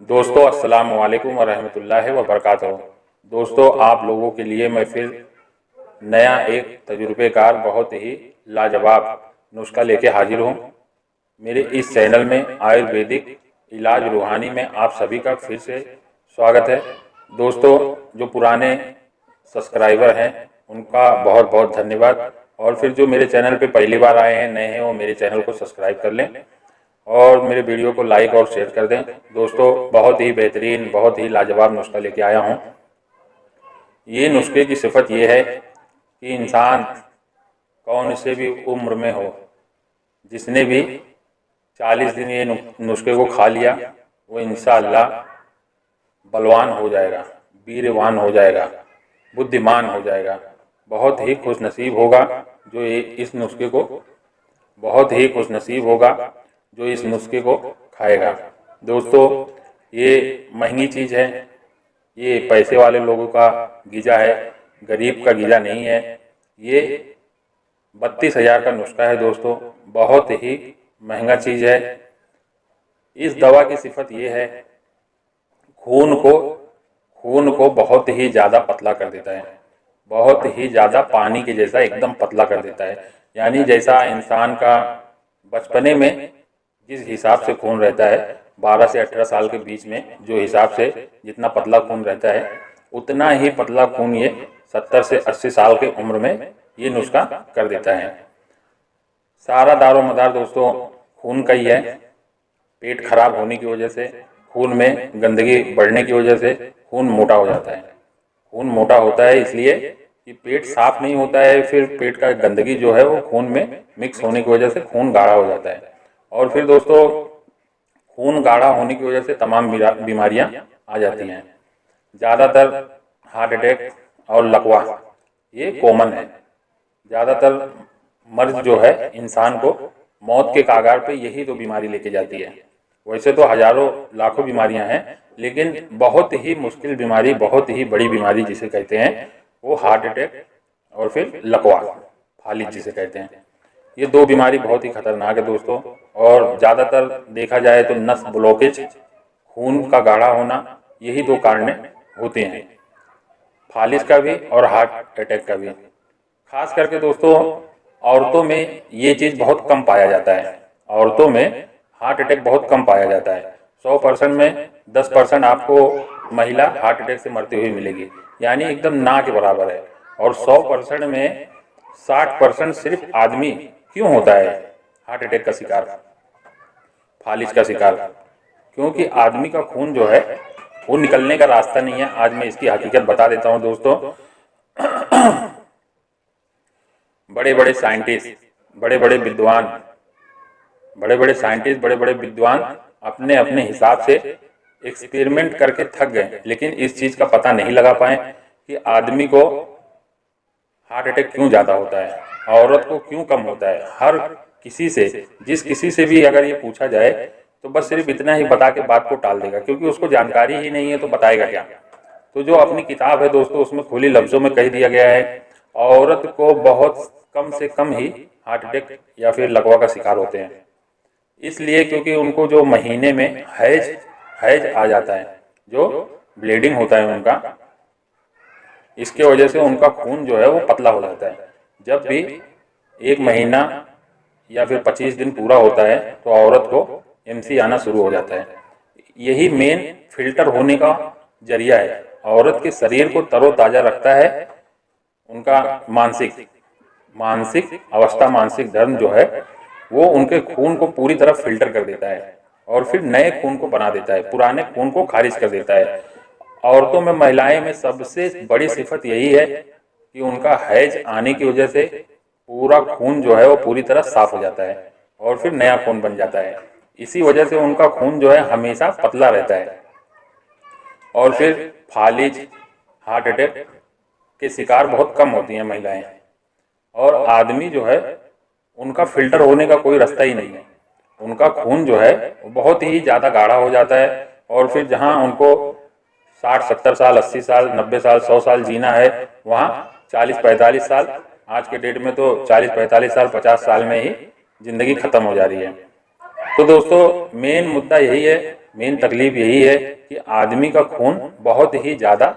दोस्तों अस्सलाम वालेकुम व रहमतुल्लाहि व बरकातहू। दोस्तों आप लोगों के लिए मैं फिर नया एक तजुर्बेकार बहुत ही लाजवाब नुस्खा लेके हाजिर हूँ। मेरे इस चैनल में आयुर्वेदिक इलाज रूहानी में आप सभी का फिर से स्वागत है। दोस्तों जो पुराने सब्सक्राइबर हैं उनका बहुत बहुत धन्यवाद, और फिर जो मेरे चैनल पे पहली बार आए हैं, नए हैं, वो मेरे चैनल को सब्सक्राइब कर लें और मेरे वीडियो को लाइक और शेयर कर दें। दोस्तों बहुत ही बेहतरीन, बहुत ही लाजवाब नुस्खा लेके आया हूँ। ये नुस्खे की सिफत ये है कि इंसान कौन से भी उम्र में हो, जिसने भी 40 दिन ये नुस्खे को खा लिया वो इंशाअल्लाह बलवान हो जाएगा, वीरवान हो जाएगा, बुद्धिमान हो जाएगा, बहुत ही खुशनसीब होगा जो इस नुस्खे को बहुत ही खुशनसीब होगा जो इस नुस्खे को खाएगा। दोस्तों ये महंगी चीज़ है, ये पैसे वाले लोगों का गीजा है, गरीब का गीजा नहीं है। ये 32,000 का नुस्खा है दोस्तों, बहुत ही महंगा चीज़ है। इस दवा की सिफत ये है खून को बहुत ही ज़्यादा पतला कर देता है, बहुत ही ज़्यादा पानी के जैसा एकदम पतला कर देता है। यानी जैसा इंसान का बचपने में जिस हिसाब से खून रहता है 12 से 18 साल के बीच में, जो हिसाब से जितना पतला खून रहता है उतना ही पतला खून ये 70 से 80 साल के उम्र में ये नुस्खा कर देता है। सारा दारो मदार दोस्तों खून का ही है। पेट खराब होने की वजह से, खून में गंदगी बढ़ने की वजह से खून मोटा हो जाता है। खून मोटा होता है इसलिए कि पेट साफ नहीं होता है, फिर पेट का गंदगी जो है वो खून में मिक्स होने की वजह से खून गाढ़ा हो जाता है, और फिर दोस्तों खून गाढ़ा होने की वजह से तमाम बीमारियां आ जाती हैं। ज़्यादातर हार्ट अटैक और लकवा ये कॉमन है। ज़्यादातर मर्ज जो है इंसान को मौत के कागार पे यही तो बीमारी लेके जाती है। वैसे तो हजारों लाखों बीमारियां हैं, लेकिन बहुत ही मुश्किल बीमारी, बहुत ही बड़ी बीमारी जिसे कहते हैं वो हार्ट अटैक और फिर लकवा, फालिज जिसे कहते हैं। ये दो बीमारी बहुत ही खतरनाक है दोस्तों, और ज़्यादातर देखा जाए तो नस ब्लॉकेज, खून का गाढ़ा होना, यही दो कारण होते हैं, फालिज का भी और हार्ट अटैक का भी। खास करके दोस्तों औरतों में ये चीज़ बहुत कम पाया जाता है। औरतों में हार्ट अटैक बहुत कम पाया जाता है। 100% में 10% आपको महिला हार्ट अटैक से मरती हुई मिलेगी, यानी एकदम ना के बराबर है। और 100% में 60% सिर्फ आदमी क्यों होता है हार्ट अटैक का शिकार, फालिज का शिकार? क्योंकि आदमी का खून जो है वो निकलने का रास्ता नहीं है। आज मैं इसकी हकीकत बता देता हूँ दोस्तों। बड़े बड़े साइंटिस्ट, बड़े बड़े विद्वान, बड़े बड़े विद्वान अपने अपने हिसाब से एक्सपेरिमेंट करके थक गए, लेकिन इस चीज़ का पता नहीं लगा पाए कि आदमी को हार्ट अटैक क्यों ज़्यादा होता है, औरत को क्यों कम होता है। हर किसी से, जिस किसी से भी अगर ये पूछा जाए तो बस सिर्फ इतना ही बता के बात को टाल देगा, क्योंकि उसको जानकारी ही नहीं है तो बताएगा क्या। तो जो अपनी किताब है दोस्तों उसमें खुली लफ्ज़ों में कह दिया गया है औरत को बहुत कम से कम ही हार्ट अटैक या फिर लकवा का शिकार होते हैं। इसलिए क्योंकि उनको जो महीने में हैज आ जाता है, जो ब्लीडिंग होता है उनका, इसके वजह से उनका खून जो है वो पतला हो जाता है। जब भी 1 महीना या फिर 25 दिन पूरा होता है तो औरत को एमसी आना शुरू हो जाता है। यही मेन फिल्टर होने का जरिया है। औरत के शरीर को तरोताज़ा रखता है उनका मानसिक अवस्था, मानसिक धर्म जो है वो उनके खून को पूरी तरह फिल्टर कर देता है और फिर नए खून को बना देता है, पुराने खून को खारिज कर देता है। औरतों में, महिलाएं में सबसे बड़ी सिफत यही है कि उनका हैज आने की वजह से पूरा खून जो है वो पूरी तरह साफ हो जाता है और फिर नया खून बन जाता है। इसी वजह से उनका खून जो है हमेशा पतला रहता है, और फिर फालिज, हार्ट अटैक के शिकार बहुत कम होती हैं महिलाएं। और आदमी जो है उनका फिल्टर होने का कोई रास्ता ही नहीं है। उनका खून जो है वो बहुत ही ज़्यादा गाढ़ा हो जाता है, और फिर जहाँ उनको 60-70 साल, 80 साल, 90 साल, 100 साल जीना है, वहाँ 40-45 साल, आज के डेट में तो 40-45 साल, 50 साल में ही ज़िंदगी ख़त्म हो जा रही है। तो दोस्तों मेन मुद्दा यही है मेन तकलीफ यही है कि आदमी का खून बहुत ही ज़्यादा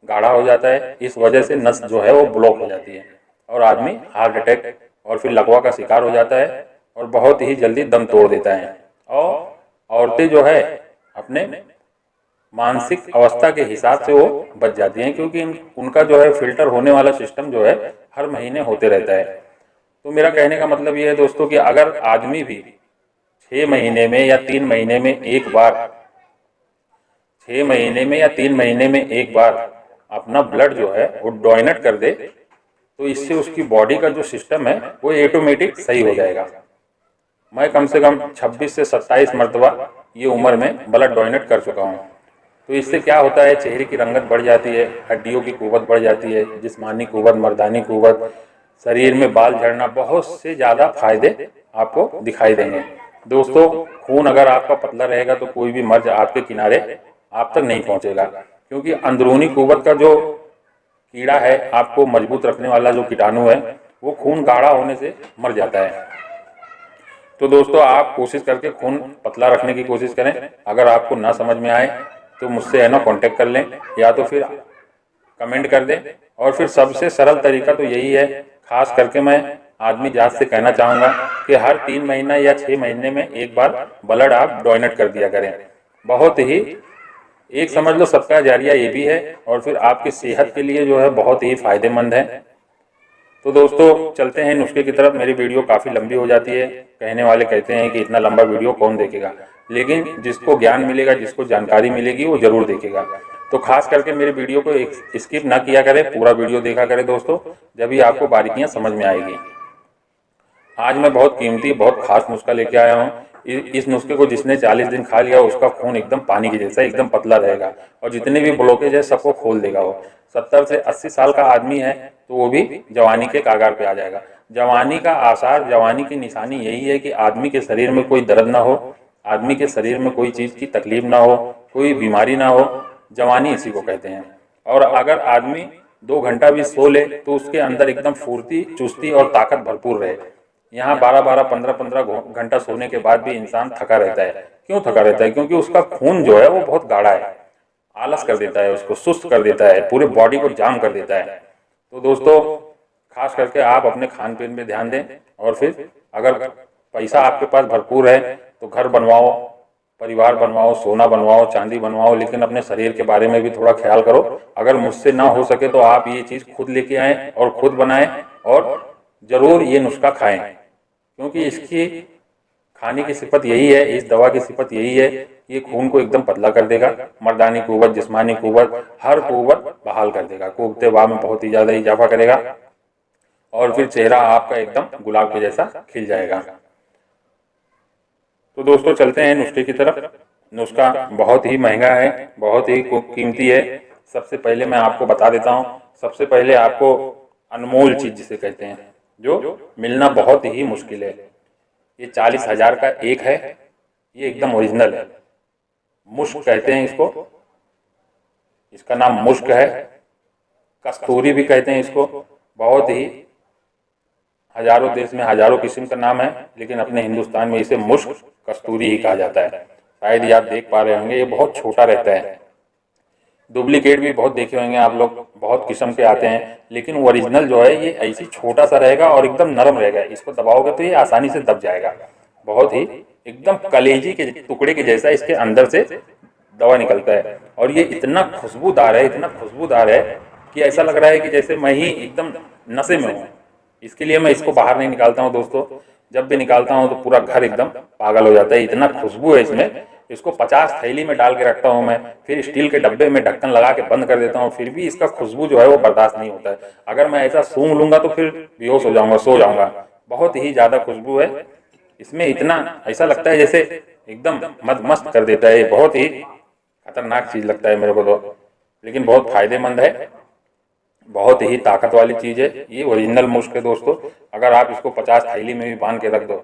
गाढ़ा हो जाता है, इस वजह से नस जो है वो ब्लॉक हो जाती है और आदमी हार्ट अटैक और फिर लकवा का शिकार हो जाता है और बहुत ही जल्दी दम तोड़ देता है। और औरतें जो है अपने मानसिक अवस्था के हिसाब से वो बच जाती हैं, क्योंकि उनका जो है फिल्टर होने वाला सिस्टम जो है हर महीने होते रहता है। तो मेरा कहने का मतलब ये है दोस्तों कि अगर आदमी भी 6 महीने में या 3 महीने में एक बार 6 महीने में या 3 महीने में एक बार अपना ब्लड जो है वो डोनेट कर दे, तो इससे उसकी बॉडी का जो सिस्टम है वो ऑटोमेटिक सही हो जाएगा। मैं कम से कम 26 से 27 मरतबा ये उम्र में ब्लड डोनेट कर चुका हूँ। तो इससे क्या होता है, चेहरे की रंगत बढ़ जाती है, हड्डियों की कुव्वत बढ़ जाती है, जिस्मानी कुव्वत, मर्दानी कुव्वत, शरीर में बाल झड़ना, बहुत से ज़्यादा फायदे आपको दिखाई देंगे। दोस्तों, खून अगर आपका पतला रहेगा तो कोई भी मर्ज आपके किनारे आप तक नहीं पहुँचेगा, क्योंकि अंदरूनी कुव्वत का जो कीड़ा है, आपको मजबूत रखने वाला जो कीटाणु है, वो खून गाढ़ा होने से मर जाता है। तो दोस्तों, आप कोशिश करके खून पतला रखने की कोशिश करें। अगर आपको ना समझ में आए तो मुझसे है ना कांटेक्ट कर लें, या तो फिर कमेंट कर दें। और फिर सबसे सरल तरीका तो यही है, खास करके मैं आदमी जात से कहना चाहूँगा कि हर 3 महीना या 6 महीने में एक बार ब्लड आप डोनेट कर दिया करें। बहुत ही एक समझ लो सबका जारिया ये भी है, और फिर आपकी सेहत के लिए जो है बहुत ही फायदेमंद है। तो दोस्तों, चलते हैं नुस्खे की तरफ। मेरी वीडियो काफ़ी लंबी हो जाती है, कहने वाले कहते हैं कि इतना लंबा वीडियो कौन देखेगा, लेकिन जिसको ज्ञान मिलेगा, जिसको जानकारी मिलेगी, वो ज़रूर देखेगा। तो खास करके मेरे वीडियो को स्किप ना किया करें, पूरा वीडियो देखा करें दोस्तों, जब भी आपको बारीकियाँ समझ में आएगी। आज मैं बहुत कीमती, बहुत खास नुस्खा लेके आया हूँ। इस नुस्खे को जिसने 40 दिन खा लिया, उसका खून एकदम पानी के जैसा एकदम पतला रहेगा, और जितने भी ब्लॉकेज है सबको खोल देगा। वो 70 से 80 साल का आदमी है तो वो भी जवानी के कागार पे आ जाएगा। जवानी का आसार, जवानी की निशानी यही है कि आदमी के शरीर में कोई दर्द ना हो, आदमी के शरीर में कोई चीज़ की तकलीफ ना हो, कोई बीमारी ना हो। जवानी इसी को कहते हैं। और अगर आदमी 2 घंटा भी सो ले तो उसके अंदर एकदम फुर्ती, चुस्ती और ताकत भरपूर रहे। यहाँ 12-12, 15-15 घंटा सोने के बाद भी इंसान थका रहता है। क्यों थका रहता है? क्योंकि उसका खून जो है वो बहुत गाढ़ा है, आलस कर देता है, उसको सुस्त कर देता है, पूरे बॉडी को जाम कर देता है। तो दोस्तों, खास करके आप अपने खान पीन पे ध्यान दें, और फिर अगर पैसा आपके पास भरपूर है तो घर बनवाओ, परिवार बनवाओ, सोना बनवाओ, चांदी बनवाओ, लेकिन अपने शरीर के बारे में भी थोड़ा ख्याल करो। अगर मुझसे ना हो सके तो आप ये चीज़ खुद लेके आएँ और खुद बनाएं, और ज़रूर ये नुस्खा खाएं, क्योंकि इसकी खाने की सिफत यही है, इस दवा की सिफत यही है, ये खून को एकदम पतला कर देगा, मर्दानी कुव्वत, जिस्मानी कुव्वत, हर कुव्वत बहाल कर देगा, कुव्वते वाह में बहुत ही ज़्यादा इजाफा करेगा, और फिर चेहरा आपका एकदम गुलाब के जैसा खिल जाएगा। तो दोस्तों, चलते हैं नुस्खे की तरफ। नुस्खा बहुत ही महंगा है, बहुत ही कीमती है। सबसे पहले मैं आपको बता देता हूँ, सबसे पहले आपको अनमोल चीज़ जिसे कहते हैं, जो मिलना बहुत ही मुश्किल है, ये 40,000 का एक है, ये एकदम ओरिजिनल है। मुश्क कहते हैं इसको, इसका नाम मुश्क है, कस्तूरी भी कहते हैं इसको। बहुत ही हजारों देश में हजारों किस्म का नाम है, लेकिन अपने हिंदुस्तान में इसे मुश्क, कस्तूरी ही कहा जाता है। शायद ये आप देख पा रहे होंगे, ये बहुत छोटा रहता है। डुप्लीकेट भी बहुत देखे होंगे आप लोग, बहुत किस्म के आते हैं, लेकिन ओरिजिनल जो है ये ऐसी छोटा सा रहेगा और एकदम नरम रहेगा। इसको दबाओगे तो ये आसानी से दब जाएगा। बहुत ही एकदम कलेजी के टुकड़े के जैसा इसके अंदर से दवा निकलता है, और ये इतना खुशबूदार है, इतना खुशबूदार है कि ऐसा लग रहा है कि जैसे मैं ही एकदम नशे में हूँ। इसके लिए मैं इसको बाहर नहीं निकालता हूँ दोस्तों, जब भी निकालता हूँ तो पूरा घर एकदम पागल हो जाता है, इतना खुशबू है इसमें। इसको 50 थैली में डाल के रखता हूँ मैं, फिर स्टील के डब्बे में ढक्कन लगा के बंद कर देता हूँ, फिर भी इसका खुशबू जो है वो बर्दाश्त नहीं होता है। अगर मैं ऐसा सूंघ लूँगा तो फिर बेहोश हो जाऊँगा, सो जाऊँगा। बहुत ही ज़्यादा खुशबू है इसमें, इतना ऐसा लगता है जैसे एकदम मस्त कर देता है। बहुत ही खतरनाक चीज़ लगता है मेरे को तो, लेकिन बहुत फायदेमंद है, बहुत ही ताकत वाली चीज़ है। ये ओरिजिनल मुश्क है दोस्तों। अगर आप इसको 50 थैली में भी बांध के रख दो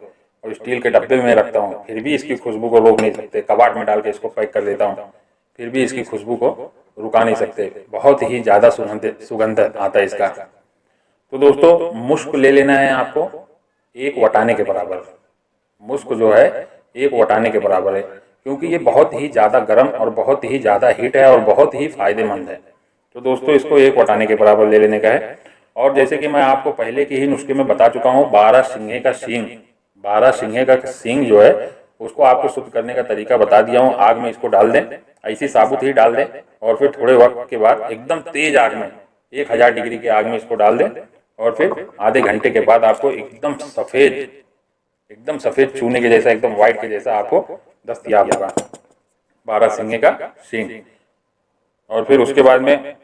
और स्टील के डब्बे में रखता हूँ, फिर भी इसकी खुशबू को रोक नहीं सकते। कबाड़ में डाल के इसको पैक कर देता हूँ, फिर भी इसकी खुशबू को रुका नहीं सकते। बहुत ही ज़्यादा सुगंध आता है इसका। तो दोस्तों, मुश्क ले लेना है आपको 1 वटाने के बराबर। मुश्क जो है 1 वटाने के बराबर है, क्योंकि ये बहुत ही ज़्यादा गर्म और बहुत ही ज़्यादा हीट है और बहुत ही फ़ायदेमंद है। तो दोस्तों इसको 1 वटाने के बराबर ले लेने का है। और जैसे कि मैं आपको पहले के ही नुस्खे में बता चुका हूँ, 12 सिंघे का सींग, 12 सिंघे का सींग जो है उसको आपको शुद्ध करने का तरीका बता दिया हूँ। आग में इसको डाल दें, ऐसी साबुत ही डाल दें और फिर थोड़े वक्त के बाद एकदम तेज आग में 1000 डिग्री की आग में इसको डाल दें और फिर आधे घंटे के बाद आपको एकदम सफ़ेद चूने के जैसा, एकदम व्हाइट के जैसा आपको दस्तयाब होगा 12 सिंघे का सींग। और फिर उसके बाद में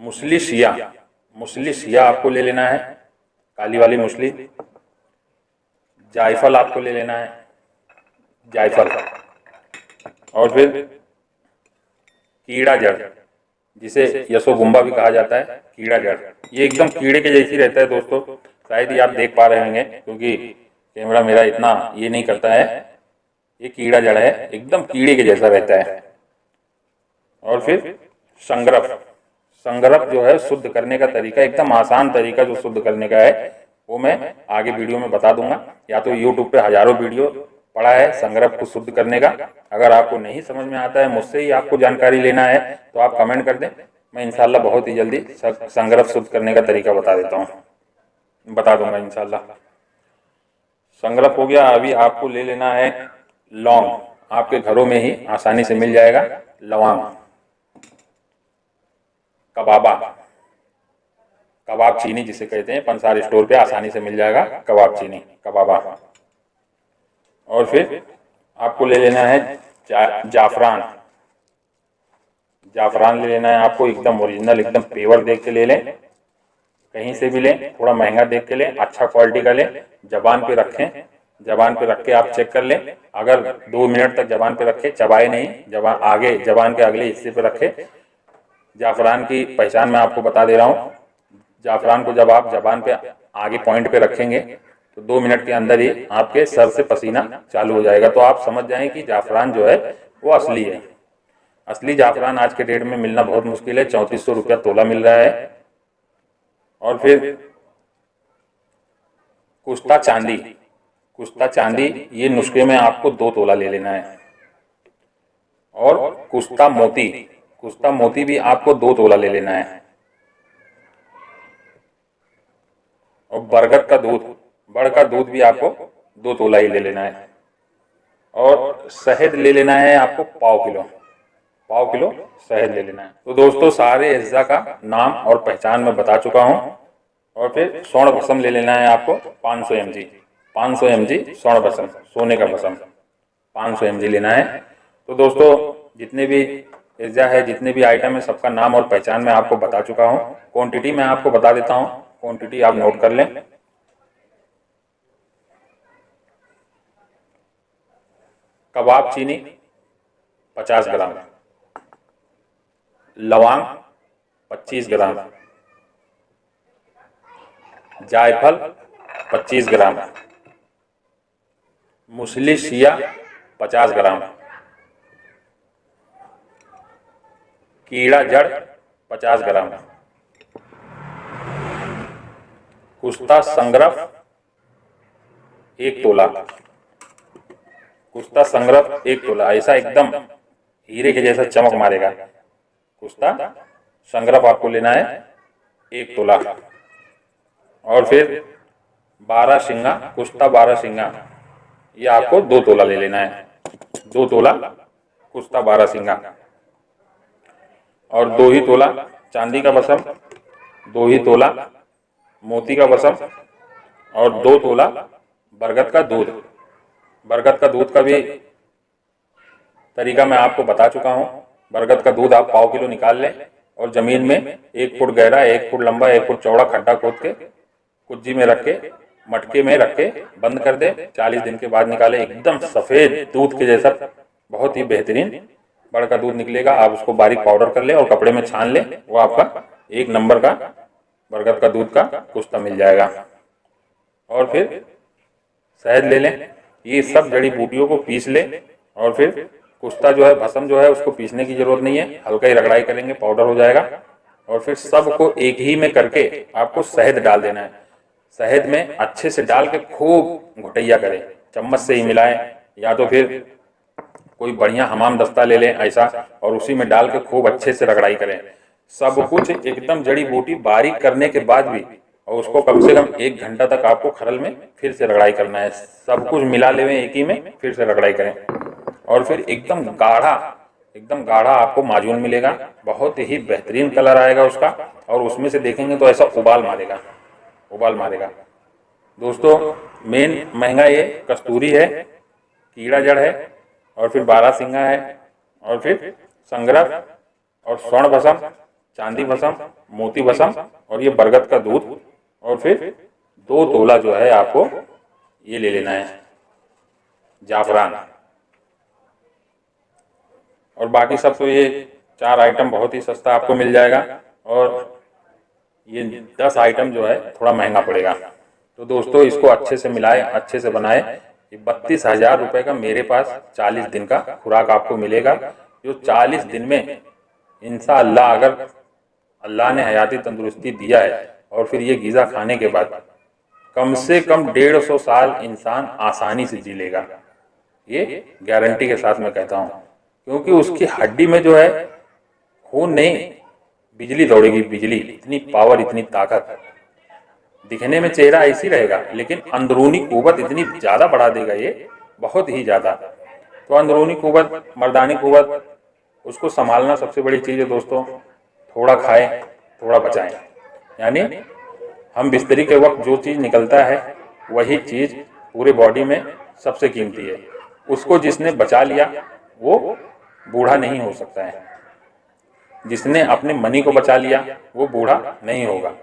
मुसली सिया आपको ले लेना है, काली वाली मुसली। जायफल आपको ले लेना है, जायफल। और फिर कीड़ा जड़, जिसे यशोगुम्बा भी कहा जाता है, कीड़ा जड़, ये एकदम कीड़े के जैसी रहता है दोस्तों। शायद ही आप देख पा रहे होंगे क्योंकि कैमरा मेरा इतना ये नहीं करता है। ये कीड़ा जड़ है, एकदम कीड़े के जैसा रहता है। और फिर संगरफ जो है शुद्ध करने का तरीका, एकदम आसान तरीका जो शुद्ध करने का है वो मैं आगे वीडियो में बता दूंगा। या तो यूट्यूब पे हजारों वीडियो पड़ा है संगरफ को शुद्ध करने का। अगर आपको नहीं समझ में आता है, मुझसे ही आपको जानकारी लेना है, तो आप कमेंट कर दें, मैं इंशाल्लाह बहुत ही जल्दी संगरफ शुद्ध करने का तरीका बता दूंगा इंशाल्लाह। संगरफ हो गया। अभी आपको ले लेना है लौंग, आपके घरों में ही आसानी से मिल जाएगा लौंग। कबाब चीनी जिसे कहते हैं, पंसार स्टोर पे आसानी से मिल जाएगा कबाब चीनी, कबाबा। और फिर आपको ले लेना है जाफरान ले लेना है आपको, एकदम ओरिजिनल, एकदम पेवर देख के ले लें, कहीं से भी लें, थोड़ा महंगा देख के लें, अच्छा क्वालिटी का लें। जबान पे रखें, जबान पे रख के आप चेक कर लें। अगर 2 मिनट तक जबान पे रखें, चबाए नहीं, जबान के अगले हिस्से पे रखें। जाफरान की पहचान मैं आपको बता दे रहा हूँ। जाफरान को जब आप जबान पे आगे पॉइंट पे रखेंगे तो 2 मिनट के अंदर ही आपके सर से पसीना चालू हो जाएगा। तो आप समझ जाएं कि जाफरान जो है वो असली है। असली जाफरान आज के डेट में मिलना बहुत मुश्किल है, 3400 रुपया तोला मिल रहा है। और फिर कुश्ता चांदी, ये नुस्खे में आपको 2 तोला ले लेना है। और कुश्ता मोती भी आपको 2 तोला ले लेना है। और बरगद का दूध भी आपको 2 तोला ही ले लेना है। और शहद ले लेना है आपको पाव किलो शहद ले लेना है। तो दोस्तों सारे अज्जा का नाम और पहचान मैं बता चुका हूँ। और फिर स्वर्ण भस्म ले लेना है आपको 500 mg स्वर्ण भस्म, सोने का भस्म 500 mg लेना है। तो दोस्तों जितने भी अज्जा है, जितने भी आइटम है, सबका नाम और पहचान मैं आपको बता चुका हूँ। क्वांटिटी मैं आपको बता देता हूँ, क्वांटिटी आप नोट कर लें। कबाब चीनी 50 ग्राम, लौंग 25 ग्राम, जायफल 25 ग्राम, मुसली सिया 50 ग्राम, कीड़ा जड़ 50 ग्राम, कुश्ता संगरफ 1 तोला, कुश्ता संगरफ 1 तोला, ऐसा एकदम हीरे के जैसा चमक मारेगा। कुश्ता संगरफ आपको लेना है 1 तोला। और फिर 12 सिंगा, कुश्ता 12 सिंगा, ये आपको 2 तोला ले लेना है। 2 तोला कुश्ता 12 सिंगा। और 2 ही तोला चांदी का बसम, 2 ही तोला मोती का बसम, और 2 तोला बरगद का दूध। बरगद का दूध का भी तरीका मैं आपको बता चुका हूँ। बरगद का दूध आप पाव किलो निकाल लें और जमीन में 1 फुट गहरा, 1 फुट लंबा, 1 फुट चौड़ा खड्डा खोद के कुज्जी में रख के, मटके में रख के बंद कर दे। 40 दिन के बाद निकाले, एकदम सफ़ेद दूध के जैसा बहुत ही बेहतरीन बड़ का दूध निकलेगा। आप उसको बारीक पाउडर कर ले और कपड़े में छान ले, वो आपका 1 नंबर का बरगद का दूध का कुश्ता मिल जाएगा। और फिर शहद ले लें, ये सब जड़ी बूटियों को पीस ले। और फिर कुश्ता जो है, भस्म जो है, उसको पीसने की जरूरत नहीं है, हल्का ही रगड़ाई करेंगे, पाउडर हो जाएगा। और फिर सबको एक ही में करके आपको शहद डाल देना है। शहद में अच्छे से डाल के खूब घुटैया करें, चम्मच से ही मिलाएं, या तो फिर कोई बढ़िया हमाम दस्ता ले लें ऐसा, और उसी में डाल के खूब अच्छे से रगड़ाई करें। सब कुछ एकदम जड़ी बूटी बारीक करने के बाद भी, और उसको कम से कम 1 घंटा तक आपको खरल में फिर से रगड़ाई करना है। सब कुछ मिला लें एक ही में, फिर से रगड़ाई करें, और फिर एकदम गाढ़ा आपको माजून मिलेगा। बहुत ही बेहतरीन कलर आएगा उसका, और उसमें से देखेंगे तो ऐसा उबाल मारेगा। दोस्तों मेन महंगा ये कस्तूरी है, कीड़ा जड़ है, और फिर बारहसिंगा है, और फिर संगरफ, और स्वर्ण भसम, चांदी भसम, मोती भसम, और ये बरगद का दूध, और फिर 2 तोला जो है आपको ये ले लेना है जाफरान। और बाकी सब तो ये 4 आइटम बहुत ही सस्ता आपको मिल जाएगा, और ये 10 आइटम जो है थोड़ा महंगा पड़ेगा। तो दोस्तों इसको अच्छे से मिलाएं, अच्छे से बनाएं। ये 32,000 रुपये का मेरे पास 40 दिन का खुराक आपको मिलेगा, जो 40 दिन में इंशाअल्लाह अगर अल्लाह ने हयाती तंदुरुस्ती दिया है, और फिर ये ग़िज़ा खाने के बाद कम से कम 150 साल इंसान आसानी से जी लेगा। ये गारंटी के साथ मैं कहता हूँ, क्योंकि उसकी हड्डी में जो है खून नहीं, बिजली दौड़ेगी, बिजली, इतनी पावर, इतनी ताकत। दिखने में चेहरा ऐसी रहेगा, लेकिन अंदरूनी कुव्वत इतनी ज़्यादा बढ़ा देगा ये, बहुत ही ज़्यादा। तो अंदरूनी कुव्वत, मर्दानी कुव्वत, उसको संभालना सबसे बड़ी चीज़ है दोस्तों। थोड़ा खाएं, थोड़ा बचाएं। यानी हम बिस्तरी के वक्त जो चीज़ निकलता है वही चीज़ पूरे बॉडी में सबसे कीमती है। उसको जिसने बचा लिया वो बूढ़ा नहीं हो सकता है, जिसने अपने मनी को बचा लिया वो बूढ़ा नहीं होगा,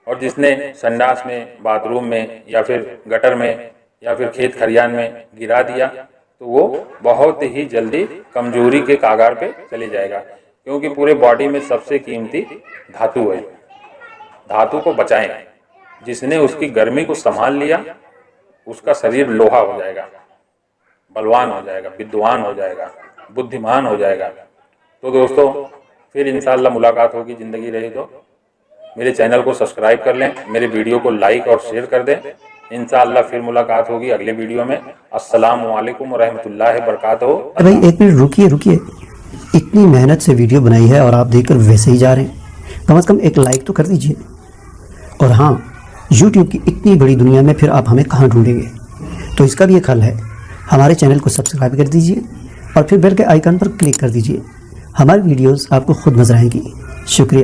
और जिसने संडास में, बाथरूम में, या फिर गटर में, या फिर खेत खलियान में गिरा दिया, तो वो बहुत ही जल्दी कमजोरी के कागार पे चले जाएगा, क्योंकि पूरे बॉडी में सबसे कीमती धातु है। धातु को बचाएं। जिसने उसकी गर्मी को संभाल लिया उसका शरीर लोहा हो जाएगा, बलवान हो जाएगा, विद्वान हो जाएगा, बुद्धिमान हो जाएगा। तो दोस्तों फिर इंशाअल्लाह मुलाकात होगी, ज़िंदगी रही तो। मेरे चैनल को सब्सक्राइब कर लें, मेरे वीडियो को लाइक और शेयर कर दें। इंशाअल्लाह फिर मुलाकात होगी अगले वीडियो में। अस्सलामु अलैकुम व रहमतुल्लाहि व बरकातहू। भाई 1 मिनट रुकिए, इतनी मेहनत से वीडियो बनाई है और आप देखकर वैसे ही जा रहे हैं। कम से कम एक लाइक तो कर दीजिए। और हाँ, YouTube की इतनी बड़ी दुनिया में फिर आप हमें कहाँ ढूंढेंगे, तो इसका भी एक हल है। हमारे चैनल को सब्सक्राइब कर दीजिए और फिर बेल के आइकन पर क्लिक कर दीजिए। हमारी वीडियोस आपको खुद नजर आएंगी। शुक्रिया।